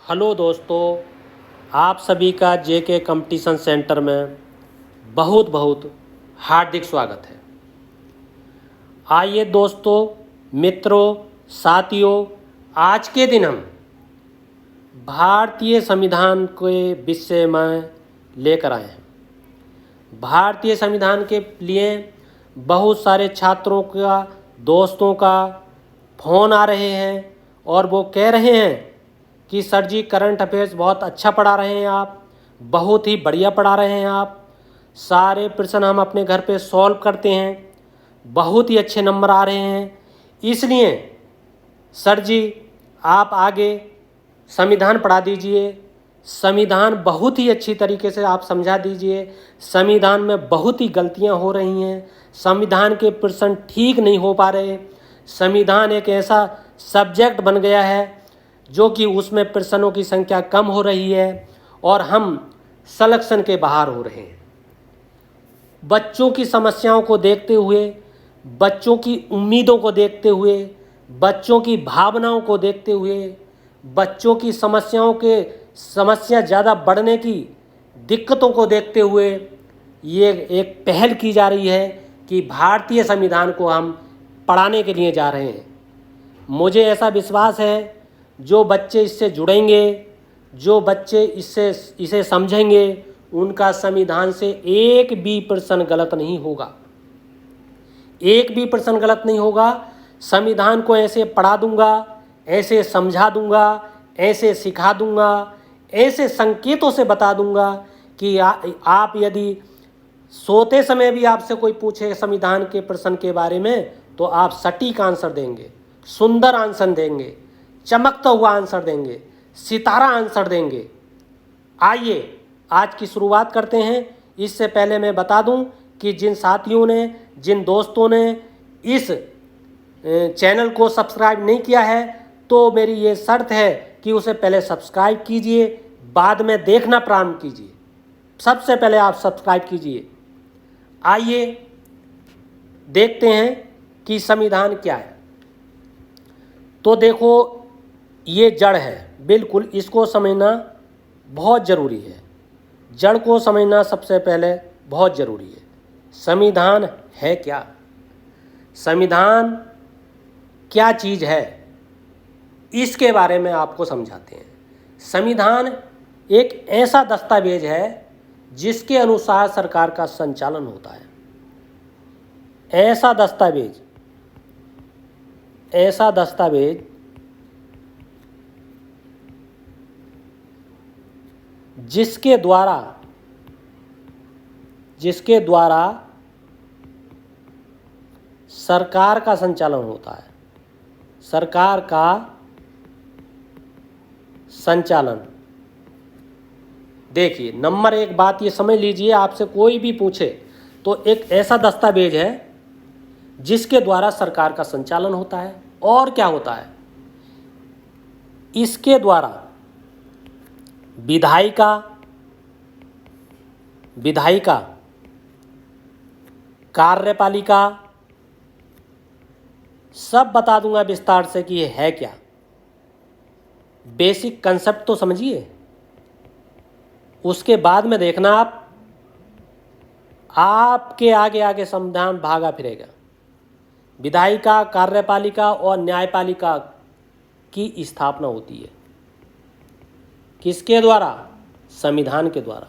Hello दोस्तों, आप सभी का जेके कंपटीशन सेंटर में बहुत बहुत हार्दिक स्वागत है। आइए दोस्तों, मित्रों, साथियों, आज के दिन हम भारतीय संविधान के विषय में लेकर आए हैं। भारतीय संविधान के लिए बहुत सारे छात्रों का, दोस्तों का फ़ोन आ रहे हैं और वो कह रहे हैं कि सर जी करंट अफेयर्स बहुत अच्छा पढ़ा रहे हैं आप, बहुत ही बढ़िया पढ़ा रहे हैं आप, सारे प्रश्न हम अपने घर पे सॉल्व करते हैं, बहुत ही अच्छे नंबर आ रहे हैं, इसलिए सर जी आप आगे संविधान पढ़ा दीजिए, संविधान बहुत ही अच्छी तरीके से आप समझा दीजिए, संविधान में बहुत ही गलतियां हो रही हैं, संविधान के प्रश्न ठीक नहीं हो पा रहे, संविधान एक ऐसा सब्जेक्ट बन गया है जो कि उसमें प्रश्नों की संख्या कम हो रही है और हम सिलेक्शन के बाहर हो रहे हैं। बच्चों की समस्याओं को देखते हुए, बच्चों की उम्मीदों को देखते हुए, बच्चों की भावनाओं को देखते हुए, बच्चों की समस्या ज़्यादा बढ़ने की दिक्कतों को देखते हुए ये एक पहल की जा रही है कि भारतीय संविधान को हम पढ़ाने के लिए जा रहे हैं। मुझे ऐसा विश्वास है जो बच्चे इससे जुड़ेंगे, जो बच्चे इसे समझेंगे, उनका संविधान से एक भी प्रश्न गलत नहीं होगा, एक भी प्रश्न गलत नहीं होगा। संविधान को ऐसे पढ़ा दूंगा, ऐसे समझा दूंगा, ऐसे सिखा दूंगा, ऐसे संकेतों से बता दूंगा कि आप यदि सोते समय भी आपसे कोई पूछे संविधान के प्रश्न के बारे में तो आप सटीक आंसर देंगे, सुंदर आंसर देंगे, चमकता हुआ आंसर देंगे, सितारा आंसर देंगे। आइए आज की शुरुआत करते हैं। इससे पहले मैं बता दूं कि जिन साथियों ने, जिन दोस्तों ने इस चैनल को सब्सक्राइब नहीं किया है तो मेरी ये शर्त है कि उसे पहले सब्सक्राइब कीजिए, बाद में देखना प्रारंभ कीजिए। सबसे पहले आप सब्सक्राइब कीजिए। आइए देखते हैं कि संविधान क्या है। तो देखो, ये जड़ है, बिल्कुल इसको समझना बहुत ज़रूरी है। जड़ को समझना सबसे पहले बहुत ज़रूरी है। संविधान है क्या? संविधान क्या चीज़ है, इसके बारे में आपको समझाते हैं। संविधान एक ऐसा दस्तावेज है जिसके अनुसार सरकार का संचालन होता है। ऐसा दस्तावेज जिसके द्वारा सरकार का संचालन होता है। सरकार का संचालन, देखिए, नंबर एक बात ये समझ लीजिए, आपसे कोई भी पूछे तो एक ऐसा दस्तावेज है जिसके द्वारा सरकार का संचालन होता है। और क्या होता है? इसके द्वारा विधायिका, कार्यपालिका, सब बता दूंगा विस्तार से कि ये है क्या। बेसिक कंसेप्ट तो समझिए, उसके बाद में देखना आपके आगे आगे संविधान भागा फिरेगा। विधायिका, कार्यपालिका और न्यायपालिका की स्थापना होती है किसके द्वारा? संविधान के द्वारा।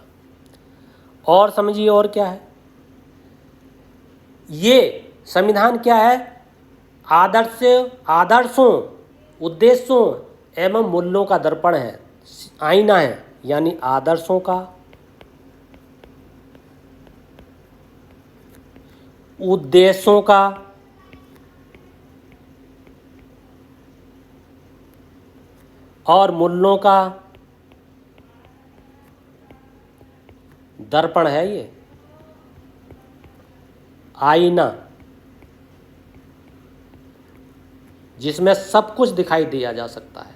और समझिए और क्या है ये संविधान क्या है? आदर्शों, उद्देश्यों एवं मूल्यों का दर्पण है, आईना है। यानी आदर्शों का, उद्देश्यों का और मूल्यों का दर्पण है ये, आईना, जिसमें सब कुछ दिखाई दिया जा सकता है।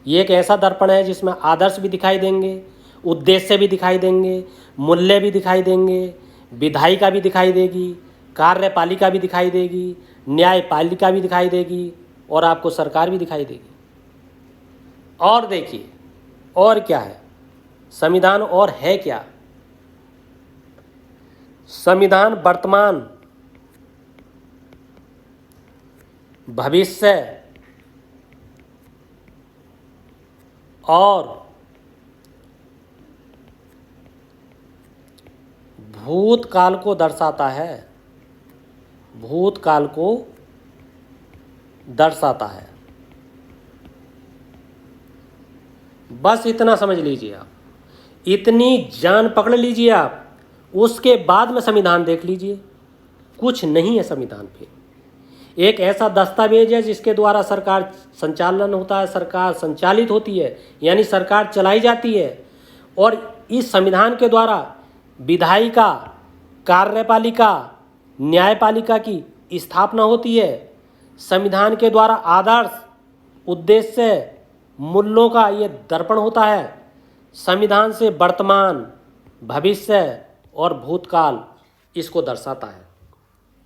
ये एक ऐसा दर्पण है जिसमें आदर्श भी दिखाई देंगे, उद्देश्य भी दिखाई देंगे, मूल्य भी दिखाई देंगे, विधायिका भी दिखाई देगी, कार्यपालिका भी दिखाई देगी, न्यायपालिका भी दिखाई देगी और आपको सरकार भी दिखाई देगी। और देखिए, और क्या है संविधान, और है क्या? संविधान वर्तमान, भविष्य और भूतकाल को दर्शाता है, भूतकाल को दर्शाता है। बस इतना समझ लीजिए आप, इतनी जान पकड़ लीजिए आप, उसके बाद में संविधान देख लीजिए। कुछ नहीं है संविधान पे, एक ऐसा दस्तावेज है जिसके द्वारा सरकार संचालन होता है, सरकार संचालित होती है, यानी सरकार चलाई जाती है। और इस संविधान के द्वारा विधायिका, कार्यपालिका, न्यायपालिका की स्थापना होती है। संविधान के द्वारा आदर्श, उद्देश्य, मूल्यों का ये दर्पण होता है। संविधान से वर्तमान, भविष्य और भूतकाल इसको दर्शाता है।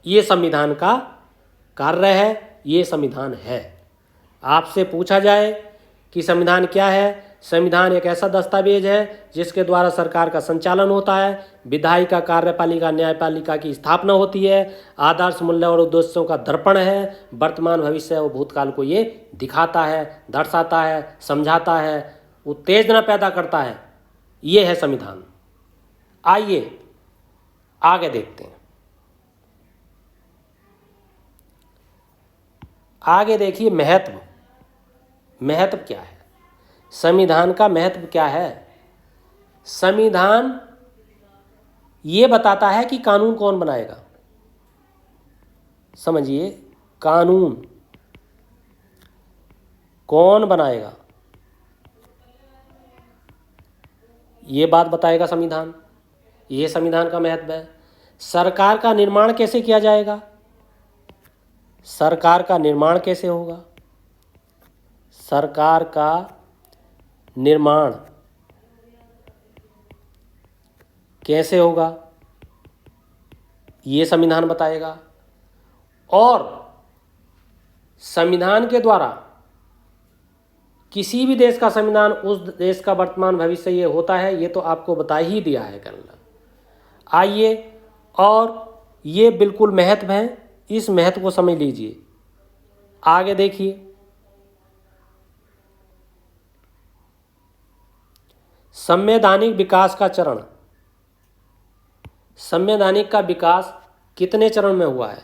ये संविधान का कार्य है, ये संविधान है। आपसे पूछा जाए कि संविधान क्या है? संविधान एक ऐसा दस्तावेज है जिसके द्वारा सरकार का संचालन होता है, विधायिका, कार्यपालिका, न्यायपालिका की स्थापना होती है, आदर्श, मूल्य और उद्देश्यों का दर्पण है, वर्तमान, भविष्य और भूतकाल को ये दिखाता है, दर्शाता है, समझाता है, उत्तेजना पैदा करता है। ये है संविधान। आइए आगे देखते हैं। आगे देखिए महत्व, महत्व क्या है? संविधान का महत्व क्या है? संविधान ये बताता है कि कानून कौन बनाएगा। समझिए, कानून कौन बनाएगा ये बात बताएगा संविधान। ये संविधान का महत्व है। सरकार का निर्माण कैसे किया जाएगा? सरकार का निर्माण कैसे होगा? सरकार का निर्माण कैसे होगा ये संविधान बताएगा। और संविधान के द्वारा किसी भी देश का संविधान उस देश का वर्तमान, भविष्य ये होता है, ये तो आपको बता ही दिया है कल। आइए, और ये बिल्कुल महत्व है, इस महत्व को समझ लीजिए। आगे देखिए, संवैधानिक विकास का चरण। संवैधानिक का विकास कितने चरण में हुआ है?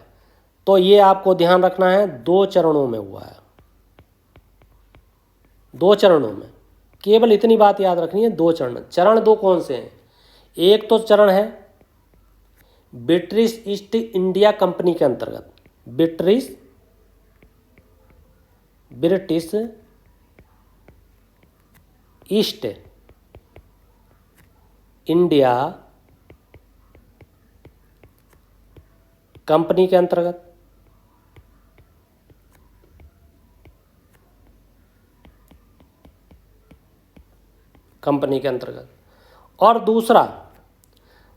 तो ये आपको ध्यान रखना है, 2 चरणों में हुआ है। 2 चरणों में, केवल इतनी बात याद रखनी है, 2 चरण। चरण 2 कौन से हैं? एक तो चरण है ब्रिटिश ईस्ट इंडिया कंपनी के अंतर्गत, ब्रिटिश ईस्ट इंडिया कंपनी के अंतर्गत। कंपनी के अंतर्गत। और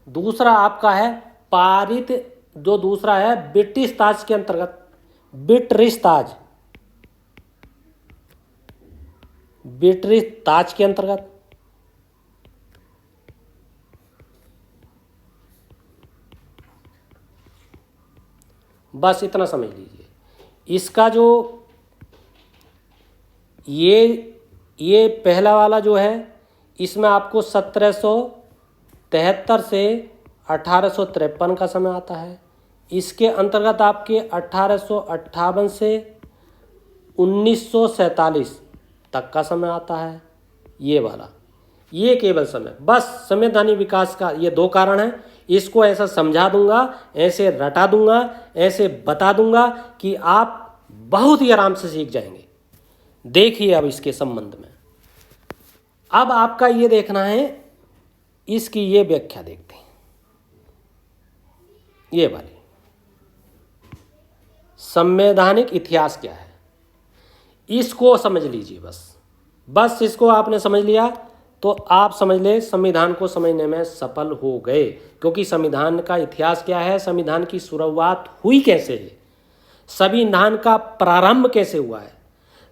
दूसरा आपका है पारित, जो दूसरा है ब्रिटिश ताज के अंतर्गत, ब्रिटिश ताज के अंतर्गत। बस इतना समझ लीजिए। इसका जो ये पहला वाला जो है, इसमें आपको 1773 से 1853 का समय आता है। इसके अंतर्गत आपके 1858 से 1947 तक का समय आता है। ये वाला, ये केवल समय, बस संवैधानिक विकास का ये 2 कारण हैं। इसको ऐसा समझा दूंगा, ऐसे रटा दूंगा, ऐसे बता दूंगा कि आप बहुत ही आराम से सीख जाएंगे। देखिए अब इसके संबंध में, अब आपका ये देखना है, इसकी ये व्याख्या देखते हैं। ये वाली संवैधानिक इतिहास क्या है, इसको समझ लीजिए। बस इसको आपने समझ लिया तो आप समझ ले संविधान को समझने में सफल हो गए। क्योंकि संविधान का इतिहास क्या है, संविधान की शुरुआत हुई कैसे है, संविधान का प्रारंभ कैसे हुआ है,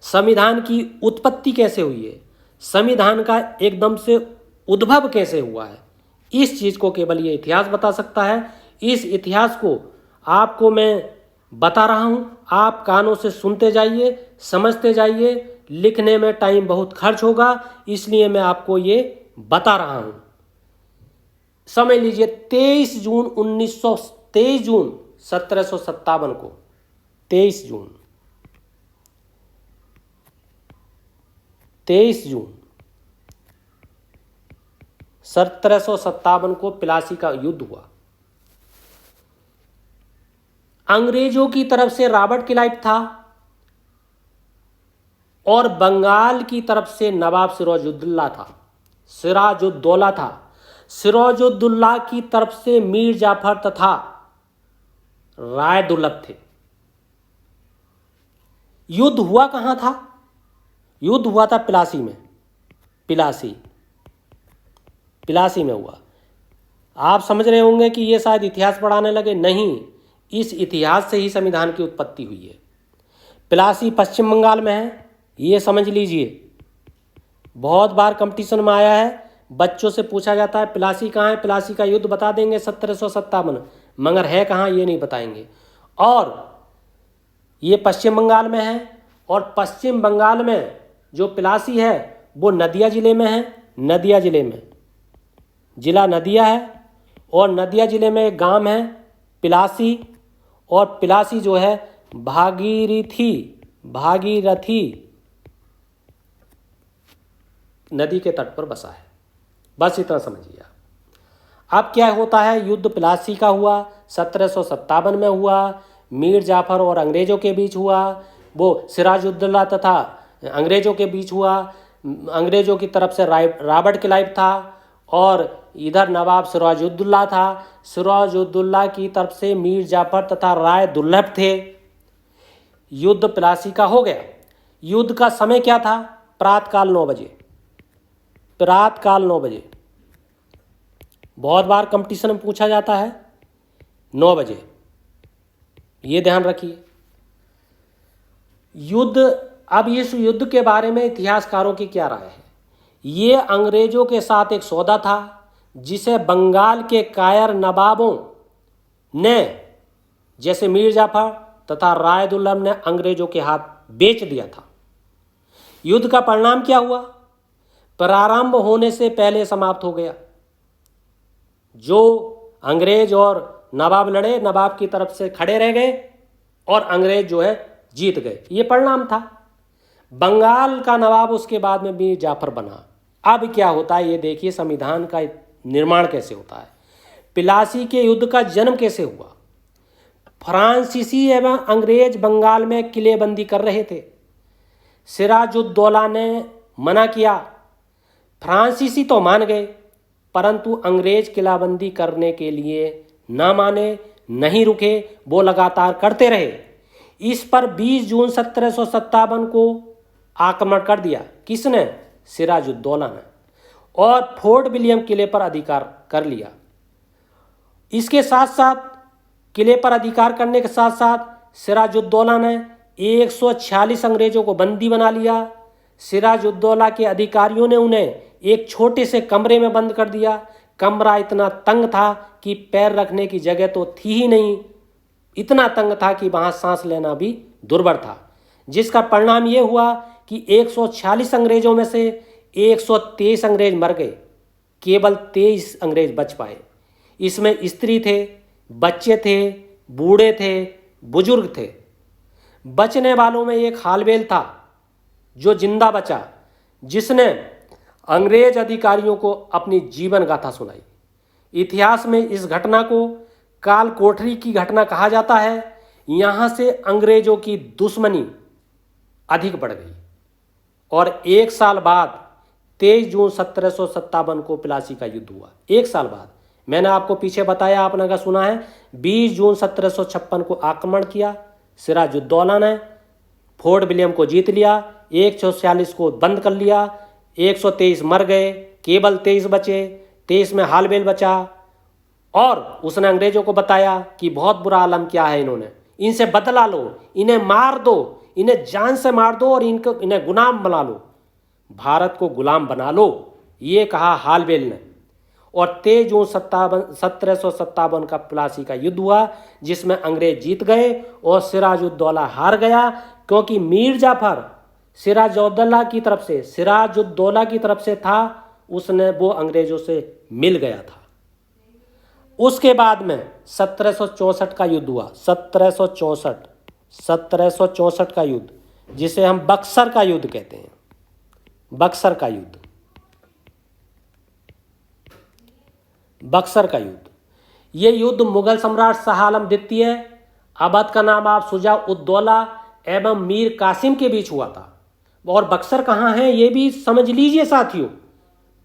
संविधान की उत्पत्ति कैसे हुई है, संविधान का एकदम से उद्भव कैसे हुआ है, इस चीज़ को केवल ये इतिहास बता सकता है। इस इतिहास को आपको मैं बता रहा हूँ, आप कानों से सुनते जाइए, समझते जाइए। लिखने में टाइम बहुत खर्च होगा, इसलिए मैं आपको ये बता रहा हूँ। समझ लीजिए 23 जून 1757 को 23 जून 1757 को प्लासी का युद्ध हुआ। अंग्रेजों की तरफ से रॉबर्ट क्लाइव था और बंगाल की तरफ से नवाब सिराजुद्दौला था। सिराजुद्दौला की तरफ से मीर जाफर तथा राय दुर्लभ थे। युद्ध हुआ कहां था? युद्ध हुआ था प्लासी में। प्लासी में हुआ। आप समझ रहे होंगे कि ये शायद इतिहास पढ़ाने लगे, नहीं, इस इतिहास से ही संविधान की उत्पत्ति हुई है। प्लासी पश्चिम बंगाल में है, ये समझ लीजिए। बहुत बार कंपटीशन में आया है, बच्चों से पूछा जाता है प्लासी कहाँ है, प्लासी का युद्ध बता देंगे 1757, मगर है कहाँ ये नहीं बताएंगे। और ये पश्चिम बंगाल में है, और पश्चिम बंगाल में जो प्लासी है वो नदिया जिले में है। नदिया जिले में, जिला नदिया है, और नदिया जिले में एक गांव है प्लासी, और प्लासी जो है भागीरथी नदी के तट पर बसा है। बस इतना समझिए। अब क्या होता है, युद्ध प्लासी का हुआ, 1757 में हुआ, मीर जाफर और अंग्रेज़ों के बीच हुआ। वो सिराजुद्दौला तथा अंग्रेज़ों के बीच हुआ। अंग्रेज़ों की तरफ से रॉबर्ट क्लाइव था और इधर नवाब सिराजुद्दौला था। सिराजुद्दौला की तरफ से मीर जाफर तथा राय दुर्लभ थे। युद्ध प्लासी का हो गया। युद्ध का समय क्या था? प्रातःकाल 9 बजे। बहुत बार कंपटीशन में पूछा जाता है 9 बजे, ये ध्यान रखिए। युद्ध, अब इस युद्ध के बारे में इतिहासकारों की क्या राय है? ये अंग्रेजों के साथ एक सौदा था जिसे बंगाल के कायर नवाबों ने, जैसे मीर जाफर तथा राय दुर्लभ ने, अंग्रेजों के हाथ बेच दिया था। युद्ध का परिणाम क्या हुआ? प्रारंभ होने से पहले समाप्त हो गया। जो अंग्रेज और नवाब लड़े, नवाब की तरफ से खड़े रह गए और अंग्रेज जो है जीत गए, ये परिणाम था। बंगाल का नवाब उसके बाद में मीर जाफर बना। अब क्या होता है ये देखिए, संविधान का निर्माण कैसे होता है। प्लासी के युद्ध का जन्म कैसे हुआ? फ्रांसीसी एवं अंग्रेज बंगाल में किलेबंदी कर रहे थे। सिराजुद्दौला ने मना किया। फ्रांसीसी तो मान गए, परंतु अंग्रेज किलाबंदी करने के लिए ना माने, नहीं रुके, वो लगातार करते रहे। इस पर 20 जून 1757 को आक्रमण कर दिया। किसने? सिराजुद्दौला ने, और फोर्ट विलियम किले पर अधिकार कर लिया। इसके साथ साथ, किले पर अधिकार करने के साथ साथ सिराजुद्दौला ने 146 अंग्रेजों को बंदी बना लिया। सिराजुद्दौला के अधिकारियों ने उन्हें एक छोटे से कमरे में बंद कर दिया। कमरा इतना तंग था कि पैर रखने की जगह तो थी ही नहीं, इतना तंग था कि वहाँ सांस लेना भी दुर्भर था। जिसका परिणाम ये हुआ कि 146 अंग्रेजों में से 123 अंग्रेज मर गए, केवल 23 अंग्रेज बच पाए। इसमें स्त्री थे, बच्चे थे, बूढ़े थे, बुजुर्ग थे। बचने वालों में एक हालबेल था जो जिंदा बचा, जिसने अंग्रेज अधिकारियों को अपनी जीवन गाथा सुनाई। इतिहास में इस घटना को काल कोठरी की घटना कहा जाता है। यहाँ से अंग्रेजों की दुश्मनी अधिक बढ़ गई और 1 साल बाद 23 जून 1757 को प्लासी का युद्ध हुआ। 1 साल बाद, मैंने आपको पीछे बताया, आपने अगर सुना है, 20 जून 1756 को आक्रमण किया सिराजुद्दौला ने, फोर्ट विलियम को जीत लिया, 146 को बंद कर लिया, 123 मर गए, केवल 23 बचे, 23 में हालबेल बचा। और उसने अंग्रेजों को बताया कि बहुत बुरा आलम किया है इन्होंने, इनसे बदला लो, इन्हें मार दो, इन्हें जान से मार दो और इन्हें गुलाम बना लो। भारत को गुलाम बना लो, ये कहा हालवेल ने। और 23 जून 1757 का प्लासी का युद्ध हुआ, जिसमें अंग्रेज जीत गए और सिराजुद्दौला हार गया, क्योंकि मीर जाफर सिराजुद्दौला की तरफ से था, वो अंग्रेजों से मिल गया था। उसके बाद में 1764 का युद्ध हुआ, 1764 का युद्ध, जिसे हम बक्सर का युद्ध कहते हैं। बक्सर का युद्ध, ये युद्ध मुगल सम्राट शाह आलम द्वितीय, अवध का नवाब शुजा उद दौला एवं मीर कासिम के बीच हुआ था। और बक्सर कहाँ है ये भी समझ लीजिए साथियों,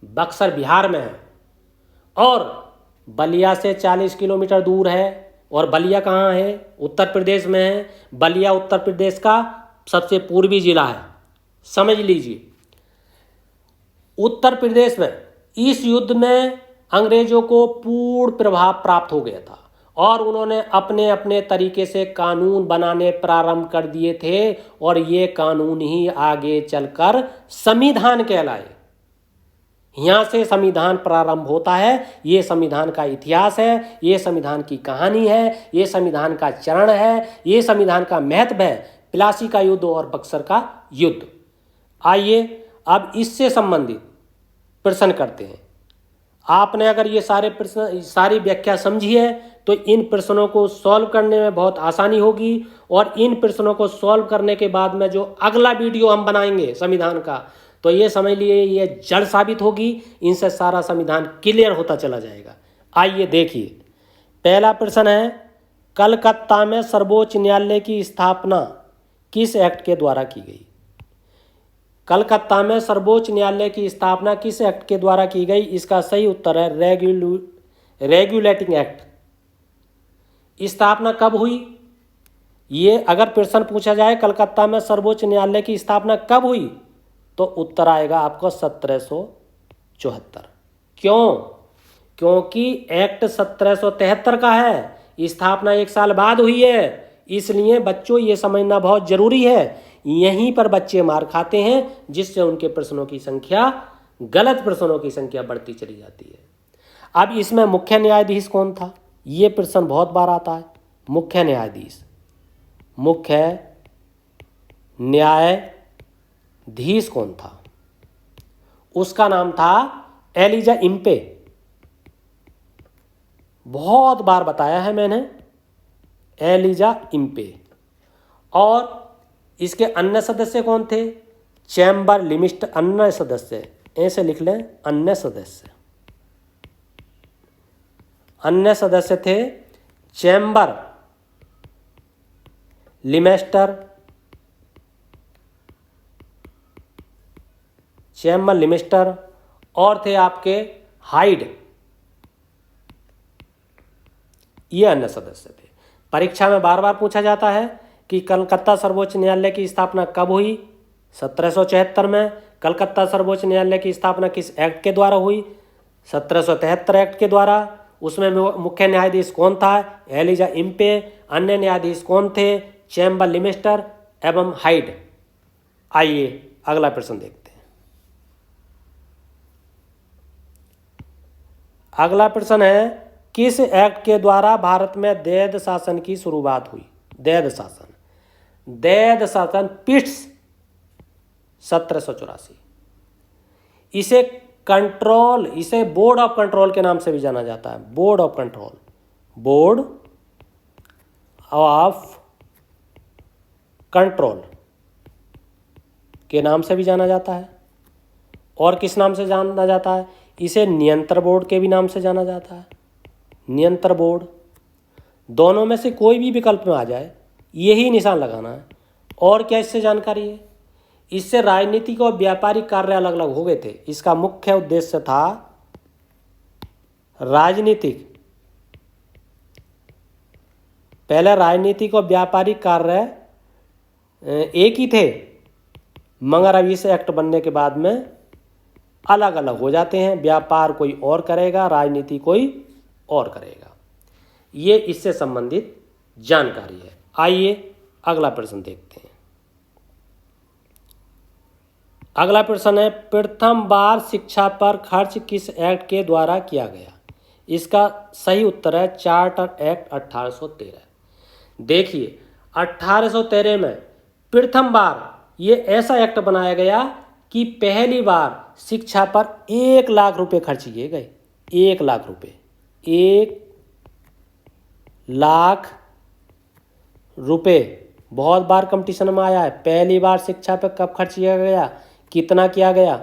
बक्सर बिहार में है और बलिया से 40 किलोमीटर दूर है। और बलिया कहाँ है? उत्तर प्रदेश में है। बलिया उत्तर प्रदेश का सबसे पूर्वी जिला है, समझ लीजिए। उत्तर प्रदेश में इस युद्ध में अंग्रेजों को पूर्ण प्रभाव प्राप्त हो गया था और उन्होंने अपने अपने तरीके से कानून बनाने प्रारंभ कर दिए थे और ये कानून ही आगे चलकर संविधान कहलाए। यहाँ से संविधान प्रारंभ होता है, ये संविधान का इतिहास है, ये संविधान की कहानी है, ये संविधान का चरण है, ये संविधान का महत्व है, प्लासी का युद्ध और बक्सर का युद्ध। आइए अब इससे संबंधित प्रश्न करते हैं। आपने अगर ये सारी व्याख्या समझी है तो इन प्रश्नों को सॉल्व करने में बहुत आसानी होगी और इन प्रश्नों को सॉल्व करने के बाद में जो अगला वीडियो हम बनाएंगे संविधान का, तो ये समझ लिए ये जड़ साबित होगी, इनसे सारा संविधान क्लियर होता चला जाएगा। आइए देखिए, पहला प्रश्न है, कलकत्ता में सर्वोच्च न्यायालय की स्थापना किस एक्ट के द्वारा की गई? कलकत्ता में सर्वोच्च न्यायालय की स्थापना किस एक्ट के द्वारा की गई? इसका सही उत्तर है रेगुलेटिंग एक्ट। स्थापना कब हुई? ये अगर प्रश्न पूछा जाए कलकत्ता में सर्वोच्च न्यायालय की स्थापना कब हुई, तो उत्तर आएगा आपको 1774। क्यों? क्योंकि एक्ट 1773 का है, स्थापना 1 साल बाद हुई है। इसलिए बच्चों ये समझना बहुत जरूरी है। यहीं पर बच्चे मार खाते हैं, जिससे उनके प्रश्नों की संख्या, गलत प्रश्नों की संख्या बढ़ती चली जाती है। अब इसमें मुख्य न्यायाधीश कौन था? ये प्रश्न बहुत बार आता है। मुख्य न्यायाधीश कौन था? उसका नाम था एलिजा इम्पे। बहुत बार बताया है मैंने, एलिजा इम्पे। और इसके अन्य सदस्य कौन थे? चैम्बर लिमिस्टर। अन्य सदस्य ऐसे लिख लें, अन्य सदस्य थे चैम्बर लिमिस्टर और थे आपके हाइड। ये अन्य सदस्य थे। परीक्षा में बार बार पूछा जाता है कि कलकत्ता सर्वोच्च न्यायालय की स्थापना कब हुई? 1774 में। कलकत्ता सर्वोच्च न्यायालय की स्थापना किस एक्ट के द्वारा हुई? 1773 एक्ट के द्वारा। उसमें मुख्य न्यायाधीश कौन था? Elijah Impey. अन्य न्यायाधीश कौन थे? चैम्बर लिमिस्टर एवं हाइड। आइए अगला प्रश्न देखते हैं। अगला प्रश्न है, किस एक्ट के द्वारा भारत में दैद शासन की शुरुआत हुई? दैद शासन पिट्स 1784। इसे बोर्ड ऑफ कंट्रोल के नाम से भी जाना जाता है। बोर्ड ऑफ कंट्रोल के नाम से भी जाना जाता है। और किस नाम से जाना जाता है? इसे नियंत्रण बोर्ड के भी नाम से जाना जाता है। नियंत्रण बोर्ड। दोनों में से कोई भी विकल्प में आ जाए, यही निशान लगाना है। और क्या इससे जानकारी है? इससे राजनीतिक और व्यापारिक कार्य अलग अलग हो गए थे। इसका मुख्य उद्देश्य था राजनीतिक। पहले राजनीतिक और व्यापारिक कार्य एक ही थे, मगर अब इस एक्ट बनने के बाद में अलग अलग हो जाते हैं। व्यापार कोई और करेगा, राजनीति कोई और करेगा। ये इससे संबंधित जानकारी है। आइए अगला प्रश्न देखते हैं। अगला प्रश्न है, प्रथम बार शिक्षा पर खर्च किस एक्ट के द्वारा किया गया? इसका सही उत्तर है चार्टर एक्ट 1813। देखिए 1813 में प्रथम बार ये ऐसा एक्ट बनाया गया कि पहली बार शिक्षा पर 1,00,000 रुपये खर्च किए गए। 1,00,000 रुपये, 1,00,000 रुपये बहुत बार कंपटीशन में आया है। पहली बार शिक्षा पर कब खर्च किया गया, कितना किया गया?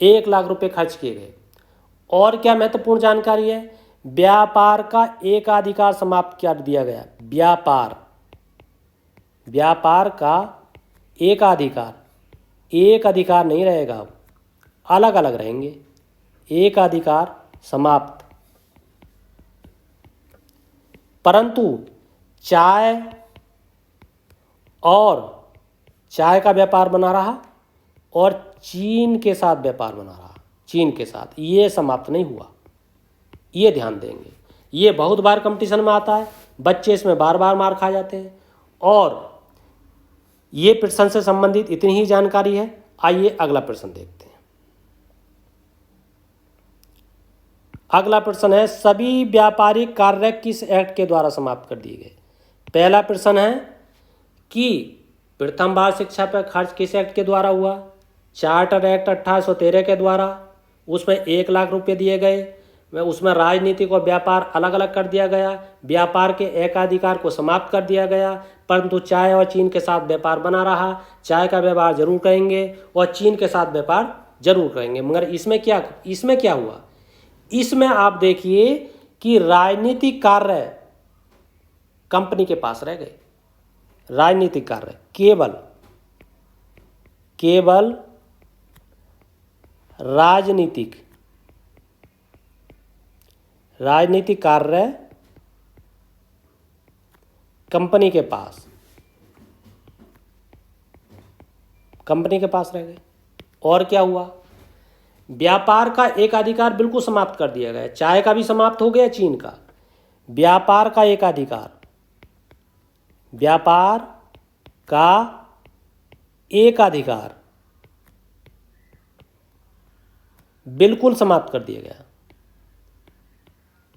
1,00,000 रुपये खर्च किए गए। और क्या महत्वपूर्ण जानकारी है, व्यापार का एकाधिकार समाप्त कर दिया गया। व्यापार का एकाधिकार, एक अधिकार नहीं रहेगा, अब अलग अलग रहेंगे। एकाधिकार समाप्त। परंतु चाय का व्यापार बना रहा और चीन के साथ व्यापार बना रहा, चीन के साथ, ये समाप्त नहीं हुआ। ये ध्यान देंगे, ये बहुत बार कंपटीशन में आता है, बच्चे इसमें बार बार मार खा जाते हैं। और ये प्रश्न से संबंधित इतनी ही जानकारी है। आइए अगला प्रश्न देखते हैं। अगला प्रश्न है, सभी व्यापारिक कार्य किस एक्ट के द्वारा समाप्त कर दिए गए? पहला प्रश्न है कि प्रथम बार शिक्षा पर खर्च किस एक्ट के द्वारा हुआ? चार्टर एक्ट 1813 के द्वारा। उसमें 1,00,000 रुपये दिए गए। उसमें राजनीतिक और व्यापार अलग अलग कर दिया गया। व्यापार के एकाधिकार को समाप्त कर दिया गया, परंतु चाय और चीन के साथ व्यापार बना रहा। चाय का व्यापार जरूर करेंगे और चीन के साथ व्यापार जरूर करेंगे। मगर इसमें क्या हुआ? इसमें आप देखिए कि राजनीतिक कार्य कंपनी के पास रह गए। राजनीतिक कार्य केवल राजनीतिक कार्य कंपनी के पास रह गए। और क्या हुआ? व्यापार का एक अधिकार बिल्कुल समाप्त कर दिया गया। चाय का भी समाप्त हो गया, चीन का। व्यापार का एकाधिकार बिल्कुल समाप्त कर दिया गया।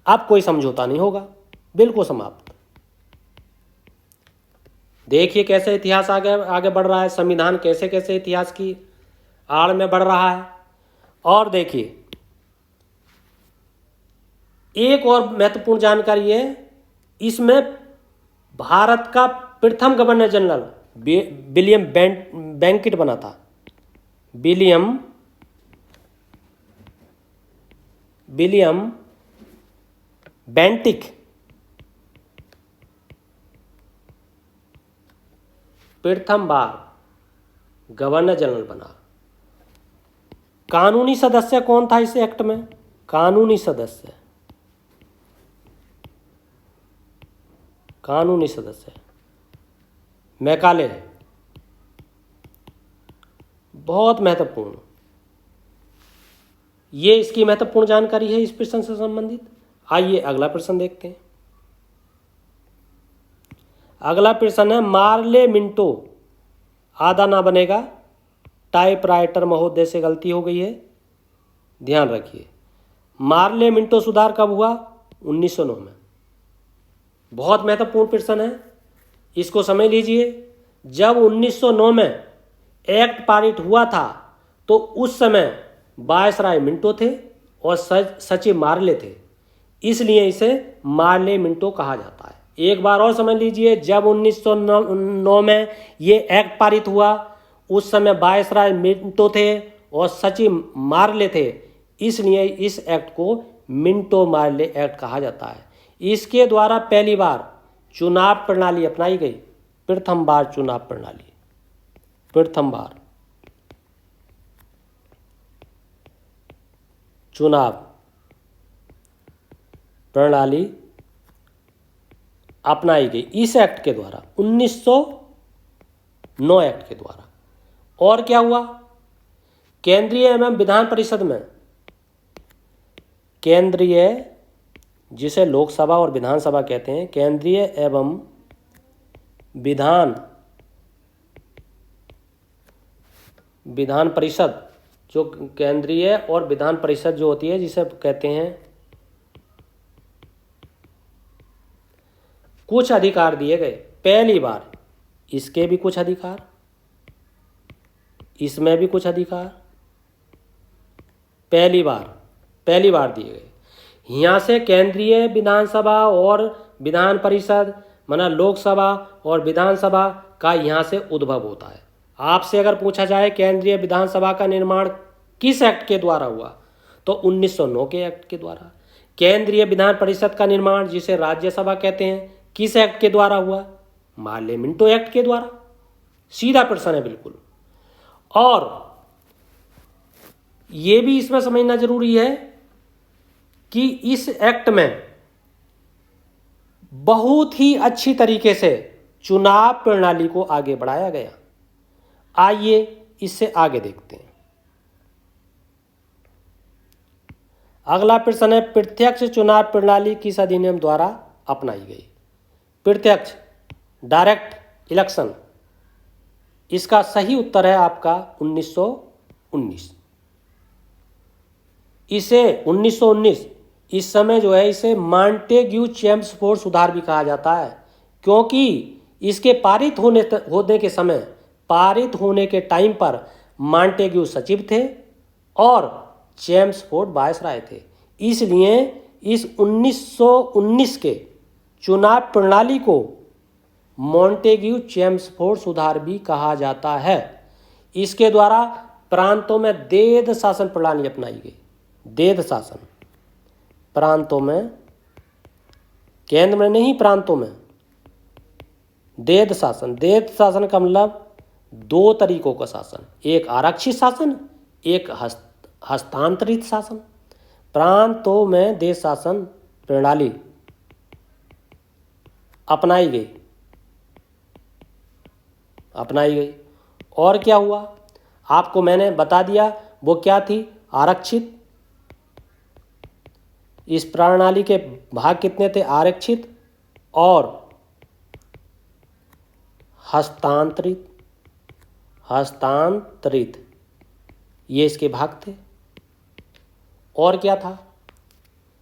अब कोई समझौता नहीं होगा, बिल्कुल समाप्त। देखिए कैसे इतिहास आगे बढ़ रहा है, संविधान कैसे कैसे इतिहास की आड़ में बढ़ रहा है। और देखिए एक और महत्वपूर्ण जानकारी है, इसमें भारत का प्रथम गवर्नर जनरल विलियम बेंटिक बना था। विलियम बेंटिक प्रथम बार गवर्नर जनरल बना। कानूनी सदस्य कौन था इस एक्ट में? कानूनी सदस्य मैकाले। बहुत महत्वपूर्ण, ये इसकी महत्वपूर्ण जानकारी है इस प्रश्न से संबंधित। आइए अगला प्रश्न देखते हैं। अगला प्रश्न है, मार्ले मिंटो आधा ना बनेगा, टाइपराइटर महोदय से गलती हो गई है, ध्यान रखिए। मार्ले मिंटो सुधार कब हुआ? 1909 में। बहुत महत्वपूर्ण प्रश्न है, इसको समझ लीजिए। जब 1909 में एक्ट पारित हुआ था तो उस समय वायसराय मिंटो थे और सचिव मार्ले थे, इसलिए इसे मार्ले मिंटो कहा जाता है। एक बार और समझ लीजिए, जब 1909 में ये एक्ट पारित हुआ उस समय वायसराय मिंटो थे और सचिव मार्ले थे, इसलिए इस एक्ट को मिंटो मार्ले एक्ट कहा जाता है। इसके द्वारा पहली बार चुनाव प्रणाली अपनाई गई। प्रथम बार चुनाव प्रणाली अपनाई गई इस एक्ट के द्वारा, 1909 एक्ट के द्वारा। और क्या हुआ? केंद्रीय एवं विधान परिषद में, केंद्रीय जिसे लोकसभा और विधानसभा कहते हैं, केंद्रीय एवं विधान परिषद जो केंद्रीय और विधान परिषद जो होती है जिसे कहते हैं कुछ अधिकार दिए गए। पहली बार इसके भी कुछ अधिकार, इसमें भी कुछ अधिकार, पहली बार दिए गए। यहाँ से केंद्रीय विधानसभा और विधान परिषद माना लोकसभा और विधानसभा का यहाँ से उद्भव होता है। आपसे अगर पूछा जाए केंद्रीय विधानसभा का निर्माण किस एक्ट के द्वारा हुआ, तो 1909 के एक्ट के द्वारा। केंद्रीय विधान परिषद का निर्माण जिसे राज्यसभा कहते हैं किस एक्ट के द्वारा हुआ, मार्ले मिंटो एक्ट के द्वारा। सीधा प्रश्न है बिल्कुल। और ये भी इसमें समझना जरूरी है कि इस एक्ट में बहुत ही अच्छी तरीके से चुनाव प्रणाली को आगे बढ़ाया गया। आइए इससे आगे देखते हैं। अगला प्रश्न है, प्रत्यक्ष चुनाव प्रणाली किस अधिनियम द्वारा अपनाई गई? प्रत्यक्ष डायरेक्ट इलेक्शन, इसका सही उत्तर है आपका 1919। इसे 1919 इस समय जो है इसे मॉन्टेग्यू चेम्सफोर्ड सुधार भी कहा जाता है, क्योंकि इसके पारित होने के टाइम पर मॉन्टेग्यू सचिव थे और चेम्सफोर्ड वायसराय थे। इसलिए इस 1919 के चुनाव प्रणाली को मॉन्टेग्यू चेम्सफोर्ड सुधार भी कहा जाता है। इसके द्वारा प्रांतों में देद शासन प्रणाली अपनाई गई। देद शासन, प्रांतों में, केंद्र में नहीं, प्रांतों में देद शासन। देद शासन का मतलब दो तरीकों का शासन, एक आरक्षित शासन, एक हस्तांतरित शासन। प्रांतों में देद शासन प्रणाली अपनाई गई। और क्या हुआ आपको मैंने बता दिया, वो क्या थी? आरक्षित। इस प्रणाली के भाग कितने थे? आरक्षित और हस्तांतरित, ये इसके भाग थे। और क्या था?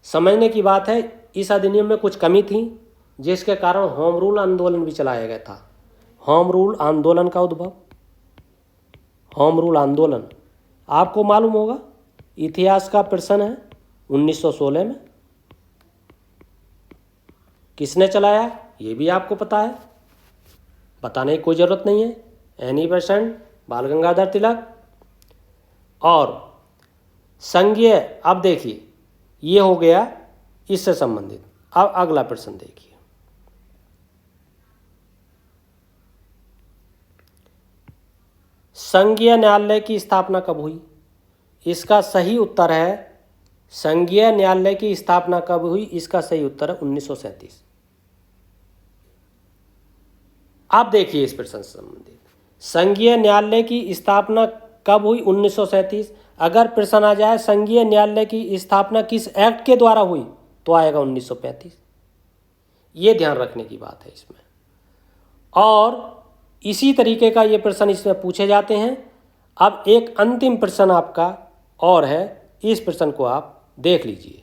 समझने की बात है, इस अधिनियम में कुछ कमी थी जिसके कारण होम रूल आंदोलन भी चलाया गया था। होम रूल आंदोलन का उद्भव, होम रूल आंदोलन आपको मालूम होगा, इतिहास का प्रश्न है। 1916 में किसने चलाया ये भी आपको पता है, बताने की कोई ज़रूरत नहीं है। एनी बेसेंट, बाल गंगाधर तिलक और संघीय। अब देखिए ये हो गया इससे संबंधित। अब अगला प्रश्न देखिए, संघीय न्यायालय की स्थापना कब हुई? इसका सही उत्तर है, संघीय न्यायालय की स्थापना कब हुई? इसका सही उत्तर है 1937। आप देखिए इस प्रश्न से संबंधित, संघीय न्यायालय की स्थापना कब हुई? 1937। अगर प्रश्न आ जाए संघीय न्यायालय की स्थापना किस एक्ट के द्वारा हुई, तो आएगा 1935। ये ध्यान रखने की बात है इसमें। और इसी तरीके का ये प्रश्न इसमें पूछे जाते हैं। अब एक अंतिम प्रश्न आपका और है, इस प्रश्न को आप देख लीजिए।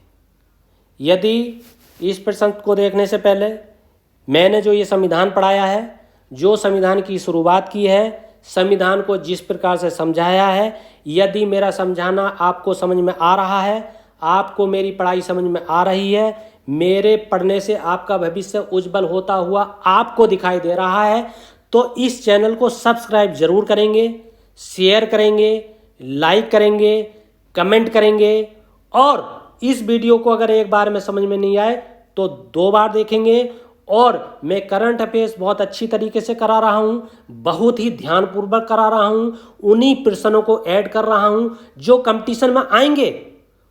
यदि इस प्रश्न को देखने से पहले मैंने जो ये संविधान पढ़ाया है, जो संविधान की शुरुआत की है, संविधान को जिस प्रकार से समझाया है, यदि मेरा समझाना आपको समझ में आ रहा है, आपको मेरी पढ़ाई समझ में आ रही है, मेरे पढ़ने से आपका भविष्य उज्जवल होता हुआ आपको दिखाई दे रहा है, तो इस चैनल को सब्सक्राइब जरूर करेंगे, शेयर करेंगे, लाइक करेंगे, कमेंट करेंगे। और इस वीडियो को अगर एक बार में समझ में नहीं आए तो 2 बार देखेंगे। और मैं करंट अफेयर्स बहुत अच्छी तरीके से करा रहा हूँ, बहुत ही ध्यानपूर्वक करा रहा हूँ। उन्हीं प्रश्नों को ऐड कर रहा हूँ जो कंपटीशन में आएंगे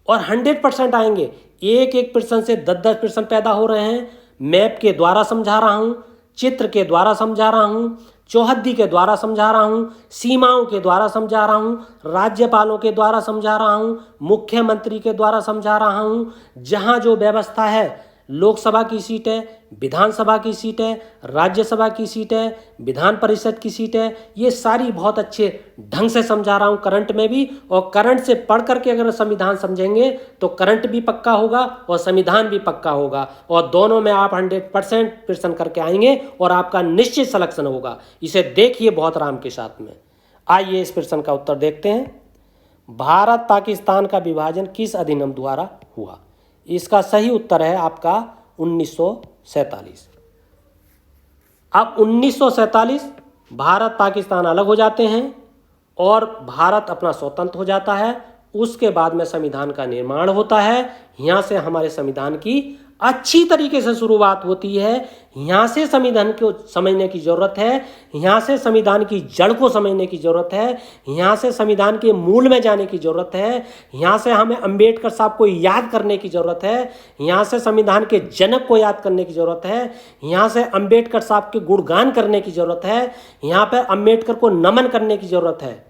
और 100% आएंगे। एक प्रश्न से 10-10 प्रश्न पैदा हो रहे हैं। मैप के द्वारा समझा रहा हूँ, चित्र के द्वारा समझा रहा हूँ, चौहद्दी के द्वारा समझा रहा हूँ, सीमाओं के द्वारा समझा रहा हूँ, राज्यपालों के द्वारा समझा रहा हूँ, मुख्यमंत्री के द्वारा समझा रहा हूँ। जहाँ जो व्यवस्था है लोकसभा की सीट है, विधानसभा की सीट है, राज्यसभा की सीट है, विधान परिषद की सीट है। ये सारी बहुत अच्छे ढंग से समझा रहा हूँ करंट में भी, और करंट से पढ़ करके अगर संविधान समझेंगे तो करंट भी पक्का होगा और संविधान भी पक्का होगा, और दोनों में आप 100% प्रश्न करके आएंगे और आपका निश्चित सिलेक्शन होगा। इसे देखिए बहुत आराम के साथ में। आइए इस प्रश्न का उत्तर देखते हैं। भारत पाकिस्तान का विभाजन किस अधिनियम द्वारा हुआ? इसका सही उत्तर है आपका 1947। अब 1947 भारत पाकिस्तान अलग हो जाते हैं और भारत अपना स्वतंत्र हो जाता है। उसके बाद में संविधान का निर्माण होता है। यहाँ से हमारे संविधान की अच्छी तरीके से शुरुआत होती है। यहाँ से संविधान को समझने की ज़रूरत है, यहाँ से संविधान की जड़ को समझने की ज़रूरत है, यहाँ से संविधान के मूल में जाने की ज़रूरत है, यहाँ से हमें अंबेडकर साहब को याद करने की ज़रूरत है, यहाँ से संविधान के जनक को याद करने की ज़रूरत है, यहाँ से अंबेडकर साहब के गुणगान करने की ज़रूरत है, यहाँ पर अंबेडकर को नमन करने की ज़रूरत है।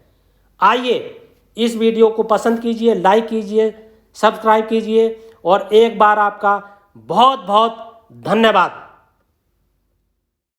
आइए इस वीडियो को पसंद कीजिए, लाइक कीजिए, सब्सक्राइब कीजिए, और एक बार आपका बहुत बहुत धन्यवाद।